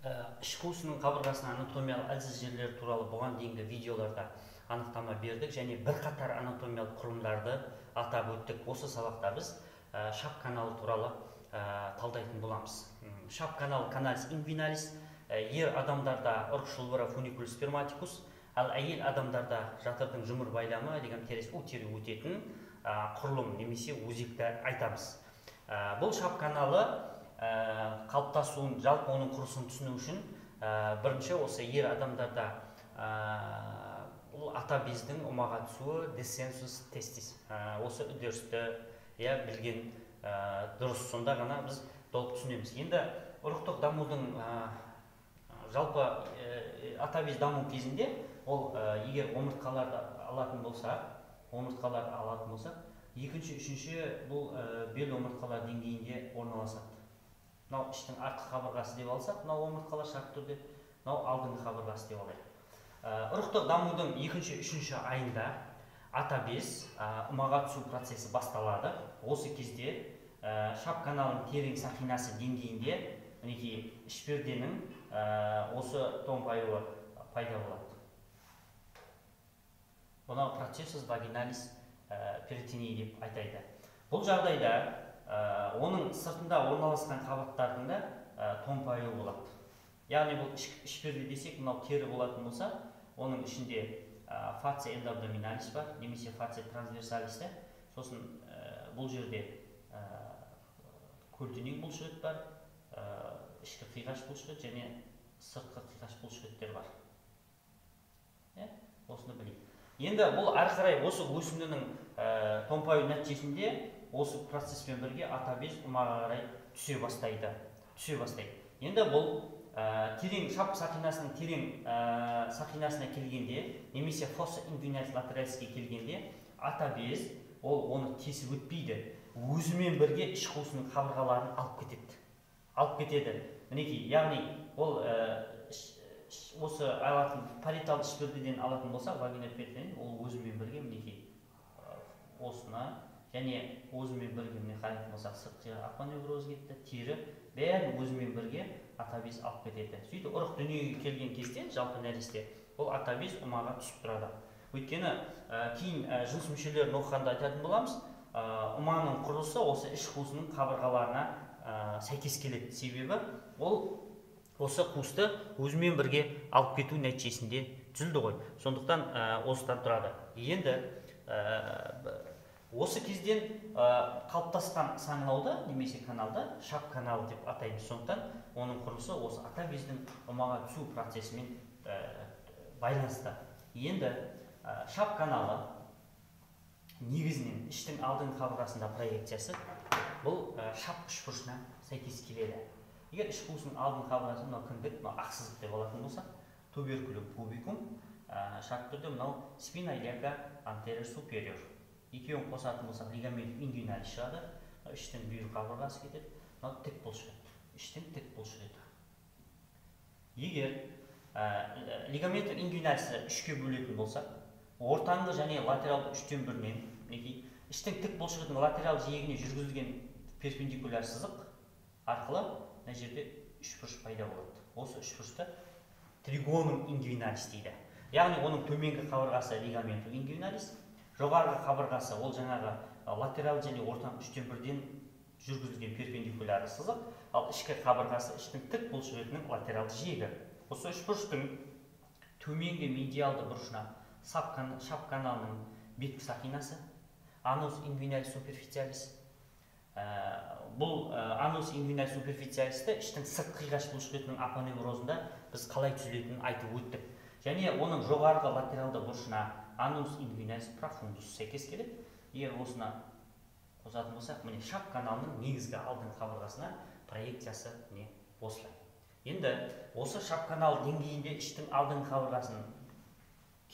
Іш қуысының қабырғасының анатомиялық әлсіз жерлері туралы бұған дейінгі видеоларда анықтама бердік және бірқатар анатомиялық құрылымдарды атап өттік. Осы сабақта біз шап каналы туралы талдайтын боламыз. Шап каналы каналис инguinalis ер адамдарда ұрықшылбыра фуникулус сперматикус, ал әйел адамдарда жатырдың жұмыр байламы деген теріс утері өтетін құрылым немесе өзекті айтамыз. Бұл шап каналы қалыптасуын, жалпы оның құрылысын түсіну үшін бірінші осы ер адамдарда бұл ата бездің омаға түсуі descensus testis, осы үдерісті білген дұрыс, сонда ғана біз толық түсінеміз. Енді ұрықтық дамудың жалпы ата без даму кезінде ол егер омыртқаларды алатын болсақ, екінші, үшінші бұл бел омыртқалар деңгейінде орналасады. Мынау іштің артқы қабырғасы деп алсақ, мынау омыртқалар шартты түрде, мынау алдыңғы қабырғасы деп алайық. Ұрықтық дамудың екінші, үшінші айында ата без омаға түсу процесі басталады. Осы кезде шап каналының терең сақинасы деңгейінде мінекей ішперденің осы томпаюы пайда болады. Бұны процессус вагиналис перитоней деп айтайды. Бұл жағдайда оның сыртында орналасқан қабаттардың да томпаюы болады. Яғни бұл ішперде десек, мынау тері болатын болса, оның ішінде фация эндоабдоминалис бар, немесе фация трансверсалис. Сосын бұл жерде көлденең бұлшықет бар, ішкі қиғаш бұлшықет және сыртқы қиғаш бұлшықеттер бар. Осыны білейік. Енді бұл әрі қарай осы өсімдінің томпаю нәтижесінде осы процеспен бірге ата без омаға қарай түсе бастайды. Енді бұл терең шап сақинасының терең сақинасына келгенде, немесе фосса инguinalis lateralis келгенде, ата без ол оны тесіп өтпейді. Өзімен бірге іш қуысының қабырғаларын алып кетеді. Мінекей, яғни ол осы алатын париеталды ішпердеден алатын болса, вагинал перитоней ол өзімен бірге мінекей осына және өзімен бірге міне қарайтын болсақ, сыртқы апоневроз кетті, тері бәрін өзімен бірге ата без алып кетеді. Сөйтіп ұрық дүниеге келген кезде жалпы нәресте бұл ата без омаға түсіп тұрады. Өйткені кейін жыныс мүшелерін оқығанда айтатын боламыз, оманың құрылысы осы іш қуысының қабырғаларына сәйкес келеді. Себебі ол осы қуысты өзімен бірге алып кету нәтижесінде түзілді ғой. Сондықтан осыдан тұрады. Енді осы кезден қалыптасқан саңылауды немесе каналды шап каналы деп атаймыз. Сондықтан оның құрылысы осы ата бездің омаға түсу процесімен байланысты. Енді шап каналы негізінен іштің алдыңғы қабырғасында проекциясы бұл шап үшбұрышына сәйкес келеді. Егер іш қуысының алдыңғы қабырғасы мынау кіндік, мынау ақсызық деп алатын болсақ, туберкулум пубикум, шартты түрде мынау спина iliaca anterior superior. Екеуін қосатын болсақ, лигамент инguinalis шығады, іштің бүйір қабырғасы кетеді, мынау тік бұлшықет, іштің тік бұлшықеті. Егер лигамент инguinalisті үшке бөлетін болсақ, ортаңғы және латералды үштен бірінен, іштің тік бұлшықетінің латерал жиегіне жүргізілген перпендикуляр сызық арқылы мына жерде үшбұрыш пайда болады. Осы үшбұрышты тригонум инguinalis дейді. Яғни оның төменгі қабырғасы лигаментум инguinalis, жоғарғы қабырғасы ол жаңағы латерал және ортаңғы үштен бірден жүргізілген перпендикуляр сызық, ал ішкі қабырғасы іштің тік бұлшықетінің латералды жиегі. Осы үшбұрыштың төменгі медиалды бұрышына шап каналының беткі сақинасы, анус инguinalis superficialis. Бұл анус инguinalis superficialisті іштің сырт қиғаш бұлшықетінің апоневрозында біз қалай түзілетінін айтып өттік. Және оның жоғарғы латералды бұрышына анус инguinalis profundus сәйкес келеді. Егер осына қосатын болсақ, міне шап каналының негізгі алдыңғы қабырғасына проекциясы міне осылай. Енді осы шап канал деңгейінде іштің алдыңғы қабырғасын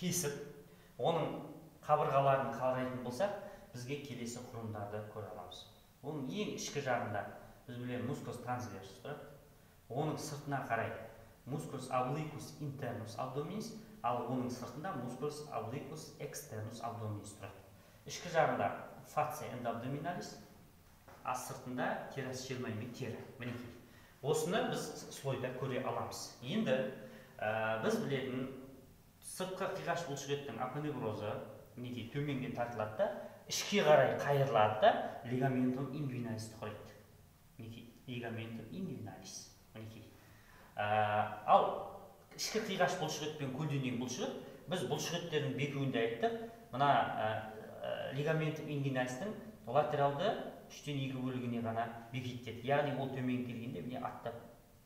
кесіп, оның қабырғаларын қарайтын болсақ, бізге келесі құрылымдарды көре аламыз. Оның ең ішкі жағында біз білеміз musculus transversus тұрады. Оның сыртына қарай musculus obliquus internus abdominis, ал оның сыртында musculus obliquus externus abdominis тұрады. Ішкі жағында фация эндоабдоминалис, ас сыртында террас шермай мен тері. Мінекей. осыны біз слойда көре аламыз. Енді біз білетін сыртқы қиғаш бұлшықеттің апоневрозы мінекей төменге тартылады да, ішке қарай қайырылады да, лигаментум инguinalisті құрайды. Мінекей лигаментум инguinalis. Мінекей. Ал ішкі қиғаш бұлшықет пен көлденең бұлшықет, біз бұлшықеттердің бекуінде айттық. Мына лигаментум инguinalisтің латералды 3-2 бөлігіне ғана бекітеді. Яғни ол төмен келгенде міне аттап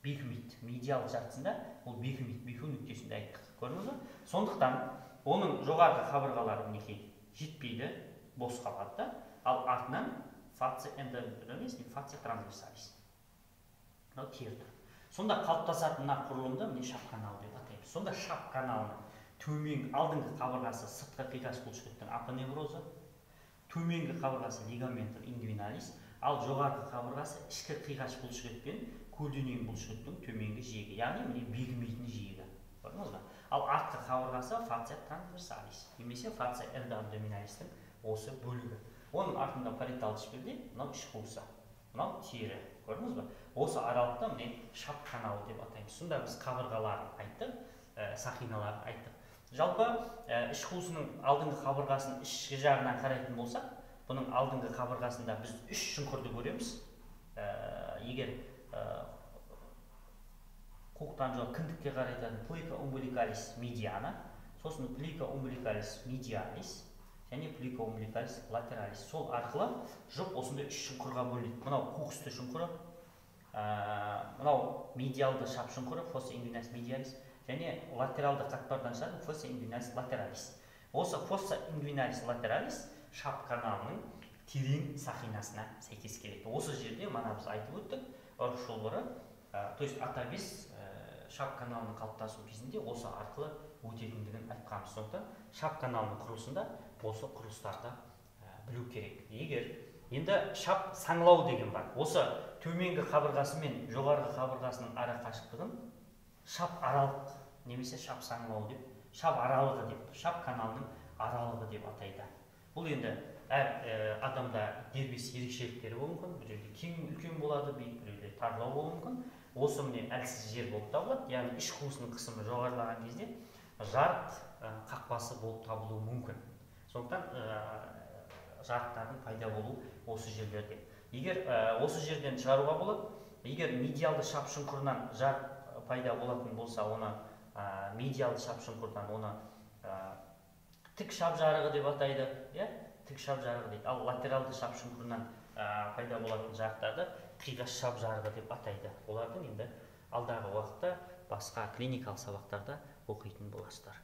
бекімейді. Медиал жартысында ол бекімейді. Беку нүктесінде айттық. Көрдіңіз бе? Сондықтан оның жоғарғы қабырғалары мінекей жетпейді, бос қалады. Ал артынан фация трансверсалис. Мынау тері тұр. Сонда қалыптасатын мына құрылымды міне шап каналы деп атаймыз. Сонда шап каналының төмен алдыңғы қабырғасы сыртқы қиғаш бұлшықеттің апоневрозы, төменгі қабырғасы лигаментум инguinalis, ал жоғарғы қабырғасы ішкі қиғаш бұлшықет пен көлденең бұлшықеттің төменгі жиегі, яғни міне бекімейтін жиегі. Көрдіңіз бе? Ал артқы қабырғасы фация трансверсалис, немесе фация эндоабдоминалистің осы бөлігі. Оның артында париеталды шпилде мынау іш қуысы, мынау тері. Көрдіңіз бе? Осы аралықта міне шап каналы деп атаймыз. Сонда біз қабырғаларын айттық, сақиналарын айттық. Жалпы іш қуысының алдыңғы қабырғасын ішкі жағынан қарайтын болсақ, бұның алдыңғы қабырғасында біз 3 шұңқырды көреміз. Егер қуықтан жоқ кіндікке қарайтын плика умбиликалис медиана, сосын плика умбиликалис медиалис және плика умбиликалис латералис. Сол арқылы жұп осындай 3 шұңқырға бөлінеді. Мынау қуқысты шұңқыры, мынау медиалды шап шұңқыры, фосса инguinalis медиалис, және латералды қатпардан шығатын фосса инguinalis латералис. Осы фосса инguinalis латералис шап каналының терең сақинасына сәйкес келеді. Осы жерде мана біз айтып өттік, ұрық шолбыры, то есть атабес шап каналының қалыптасу кезінде осы арқылы өтетіндігін айтқанбыз. Сондықтан шап каналының құрылысында осы құрылыстарды білу керек. Егер енді шап саңылау деген бар. Осы төменгі қабырғасы мен жоғарғы қабырғасының ара қашықтығын шап аралық немесе шап саңылау деп, шап аралығы деп, шап каналының аралығы деп атайды. Бұл енді әр адамда дербес ерекшеліктері болуы мүмкін. Біреуде кең үлкен болады, біреуде тарлау болуы мүмкін. Осы міне әлсіз жер болып табылады. Яғни іш қуысының қысымы жоғарылаған кезде жарық қақпасы болып табылуы мүмкін. Сондықтан жарықтардың пайда болуы осы жерлерде. Егер осы жерден шығаруға болады, егер медиалды шап шұңқырынан жарық пайда болатын болса, оны медиалды шап шұңқырдан оны тік шап жарығы деп атайды, тік шап жарығы дейді. Ал латералды шап шұңқырынан пайда болатын жарықтарды қиғаш шап жарығы деп атайды. Олардың енді алдағы уақытта басқа клиникалық сабақтарда оқитын боласыздар.